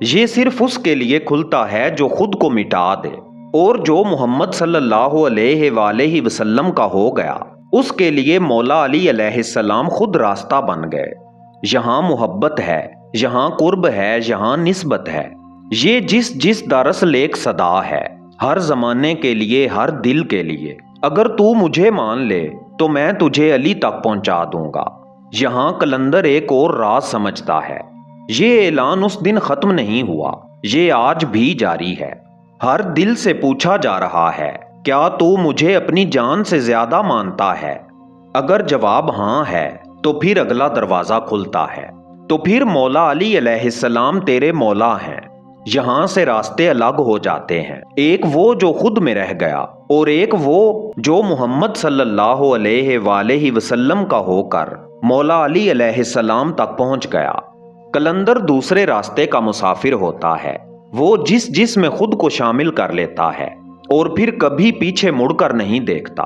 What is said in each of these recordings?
یہ صرف اس کے لیے کھلتا ہے جو خود کو مٹا دے، اور جو محمد صلی اللہ علیہ وآلہ وسلم کا ہو گیا اس کے لیے مولا علی علیہ السلام خود راستہ بن گئے۔ یہاں محبت ہے، یہاں قرب ہے، یہاں نسبت ہے۔ یہ جس دراصل ایک صدا ہے، ہر زمانے کے لیے، ہر دل کے لیے۔ اگر تو مجھے مان لے تو میں تجھے علی تک پہنچا دوں گا۔ یہاں قلندر ایک اور راز سمجھتا ہے۔ یہ اعلان اس دن ختم نہیں ہوا، یہ آج بھی جاری ہے۔ ہر دل سے پوچھا جا رہا ہے، کیا تو مجھے اپنی جان سے زیادہ مانتا ہے؟ اگر جواب ہاں ہے تو پھر اگلا دروازہ کھلتا ہے، تو پھر مولا علی علیہ السلام تیرے مولا ہیں۔ یہاں سے راستے الگ ہو جاتے ہیں، ایک وہ جو خود میں رہ گیا، اور ایک وہ جو محمد صلی اللہ علیہ وآلہ وسلم کا ہو کر مولا علی علیہ السلام تک پہنچ گیا۔ قلندر دوسرے راستے کا مسافر ہوتا ہے، وہ جس میں خود کو شامل کر لیتا ہے اور پھر کبھی پیچھے مڑ کر نہیں دیکھتا۔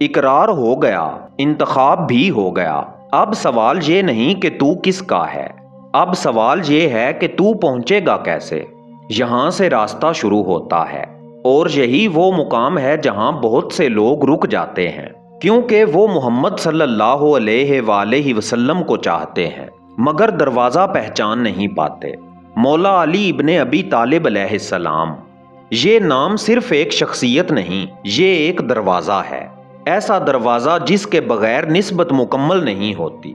اقرار ہو گیا، انتخاب بھی ہو گیا۔ اب سوال یہ نہیں کہ تو کس کا ہے، اب سوال یہ ہے کہ تو پہنچے گا کیسے۔ یہاں سے راستہ شروع ہوتا ہے، اور یہی وہ مقام ہے جہاں بہت سے لوگ رک جاتے ہیں، کیونکہ وہ محمد صلی اللہ علیہ وآلہ وسلم کو چاہتے ہیں مگر دروازہ پہچان نہیں پاتے۔ مولا علی ابن ابی طالب علیہ السلام، یہ نام صرف ایک شخصیت نہیں، یہ ایک دروازہ ہے، ایسا دروازہ جس کے بغیر نسبت مکمل نہیں ہوتی۔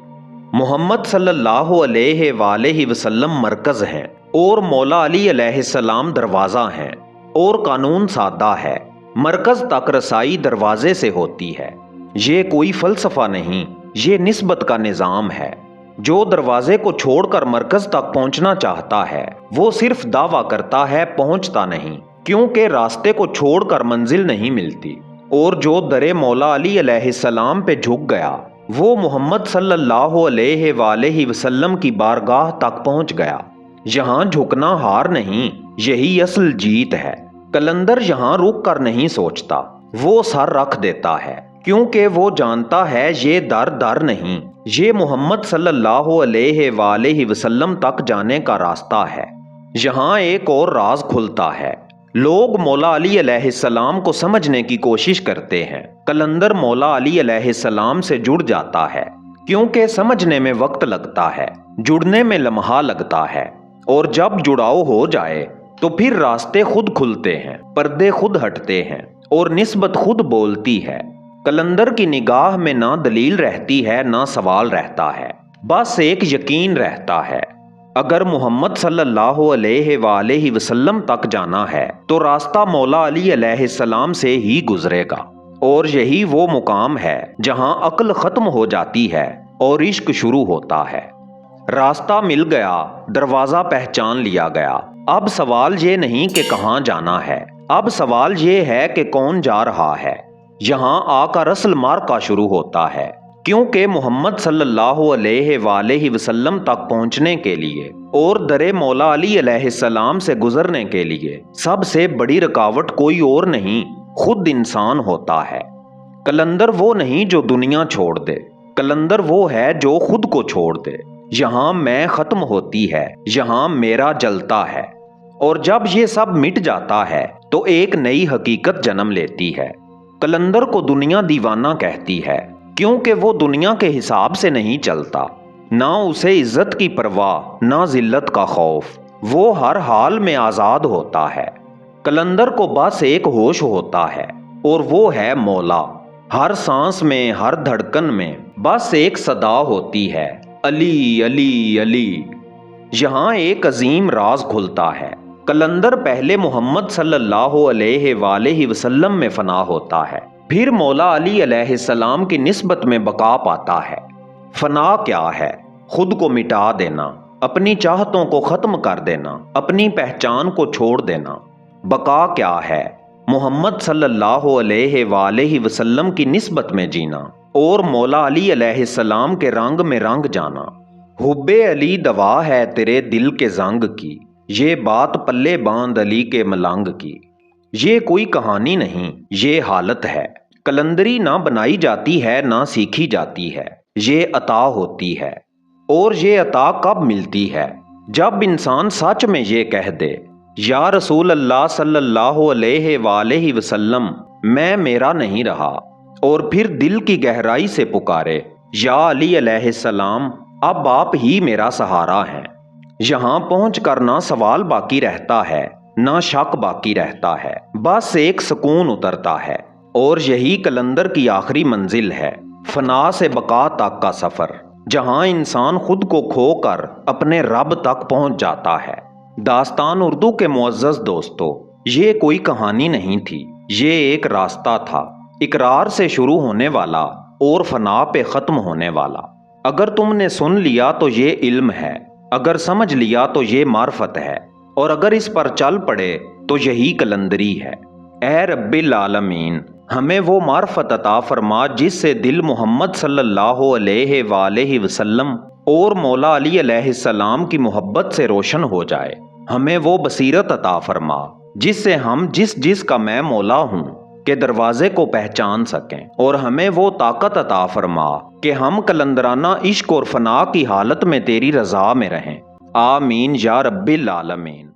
محمد صلی اللہ علیہ وآلہ وسلم مرکز ہیں اور مولا علی علیہ السلام دروازہ ہیں، اور قانون سادہ ہے، مرکز تک رسائی دروازے سے ہوتی ہے۔ یہ کوئی فلسفہ نہیں، یہ نسبت کا نظام ہے۔ جو دروازے کو چھوڑ کر مرکز تک پہنچنا چاہتا ہے وہ صرف دعویٰ کرتا ہے، پہنچتا نہیں، کیونکہ راستے کو چھوڑ کر منزل نہیں ملتی۔ اور جو در مولا علی علیہ السلام پہ جھک گیا وہ محمد صلی اللہ علیہ وآلہ وسلم کی بارگاہ تک پہنچ گیا۔ یہاں جھکنا ہار نہیں، یہی اصل جیت ہے۔ قلندر یہاں رک کر نہیں سوچتا، وہ سر رکھ دیتا ہے، کیونکہ وہ جانتا ہے یہ در نہیں، یہ محمد صلی اللہ علیہ وآلہ وسلم تک جانے کا راستہ ہے۔ یہاں ایک اور راز کھلتا ہے۔ لوگ مولا علی علیہ السلام کو سمجھنے کی کوشش کرتے ہیں۔ قلندر مولا علی علیہ السلام سے جڑ جاتا ہے، کیونکہ سمجھنے میں وقت لگتا ہے، جڑنے میں لمحہ لگتا ہے، اور جب جڑاؤ ہو جائے تو پھر راستے خود کھلتے ہیں، پردے خود ہٹتے ہیں، اور نسبت خود بولتی ہے۔ قلندر کی نگاہ میں نہ دلیل رہتی ہے، نہ سوال رہتا ہے، بس ایک یقین رہتا ہے۔ اگر محمد صلی اللہ علیہ وآلہ وسلم تک جانا ہے تو راستہ مولا علی علیہ السلام سے ہی گزرے گا، اور یہی وہ مقام ہے جہاں عقل ختم ہو جاتی ہے اور عشق شروع ہوتا ہے۔ راستہ مل گیا، دروازہ پہچان لیا گیا۔ اب سوال یہ نہیں کہ کہاں جانا ہے، اب سوال یہ ہے کہ کون جا رہا ہے۔ یہاں آ کر اصل مارکا شروع ہوتا ہے، کیونکہ محمد صلی اللہ علیہ وآلہ وسلم تک پہنچنے کے لیے اور در مولا علی علیہ السلام سے گزرنے کے لیے سب سے بڑی رکاوٹ کوئی اور نہیں، خود انسان ہوتا ہے۔ قلندر وہ نہیں جو دنیا چھوڑ دے، قلندر وہ ہے جو خود کو چھوڑ دے۔ یہاں میں ختم ہوتی ہے، یہاں میرا جلتا ہے، اور جب یہ سب مٹ جاتا ہے تو ایک نئی حقیقت جنم لیتی ہے۔ قلندر کو دنیا دیوانہ کہتی ہے، کیونکہ وہ دنیا کے حساب سے نہیں چلتا، نہ اسے عزت کی پرواہ، نہ ذلت کا خوف، وہ ہر حال میں آزاد ہوتا ہے۔ قلندر کو بس ایک ہوش ہوتا ہے، اور وہ ہے مولا۔ ہر سانس میں، ہر دھڑکن میں بس ایک صدا ہوتی ہے، علی علی علی۔ یہاں ایک عظیم راز کھلتا ہے۔ قلندر پہلے محمد صلی اللہ علیہ وآلہ وسلم میں فنا ہوتا ہے، پھر مولا علی علیہ السلام کی نسبت میں بقا پاتا ہے۔ فنا کیا ہے؟ خود کو مٹا دینا، اپنی چاہتوں کو ختم کر دینا، اپنی پہچان کو چھوڑ دینا۔ بقا کیا ہے؟ محمد صلی اللہ علیہ وآلہ وسلم کی نسبت میں جینا اور مولا علی علیہ السلام کے رنگ میں رنگ جانا۔ حب علی دوا ہے تیرے دل کے زنگ کی، یہ بات پلے باندھ علی کے ملنگ کی۔ یہ کوئی کہانی نہیں، یہ حالت ہے۔ قلندری نہ بنائی جاتی ہے، نہ سیکھی جاتی ہے، یہ عطا ہوتی ہے۔ اور یہ عطا کب ملتی ہے؟ جب انسان سچ میں یہ کہہ دے یا رسول اللہ صلی اللہ علیہ وآلہ وسلم میں میرا نہیں رہا، اور پھر دل کی گہرائی سے پکارے یا علی علیہ السلام اب آپ ہی میرا سہارا ہیں، یہاں پہنچ کر نہ سوال باقی رہتا ہے نہ شک باقی رہتا ہے، بس ایک سکون اترتا ہے، اور یہی کلندر کی آخری منزل ہے، فنا سے بقا تک کا سفر، جہاں انسان خود کو کھو کر اپنے رب تک پہنچ جاتا ہے۔ داستان اردو کے معزز دوستو، یہ کوئی کہانی نہیں تھی، یہ ایک راستہ تھا، اقرار سے شروع ہونے والا اور فنا پہ ختم ہونے والا۔ اگر تم نے سن لیا تو یہ علم ہے، اگر سمجھ لیا تو یہ معرفت ہے، اور اگر اس پر چل پڑے تو یہی کلندری ہے۔ اے رب العالمین، ہمیں وہ معرفت عطا فرما جس سے دل محمد صلی اللہ علیہ وآلہ وسلم اور مولا علی علیہ السلام کی محبت سے روشن ہو جائے۔ ہمیں وہ بصیرت عطا فرما جس سے ہم جس کا میں مولا ہوں کے دروازے کو پہچان سکیں، اور ہمیں وہ طاقت عطا فرما کہ ہم کلندرانہ عشق اور فنا کی حالت میں تیری رضا میں رہیں۔ آمین یا رب العالمین۔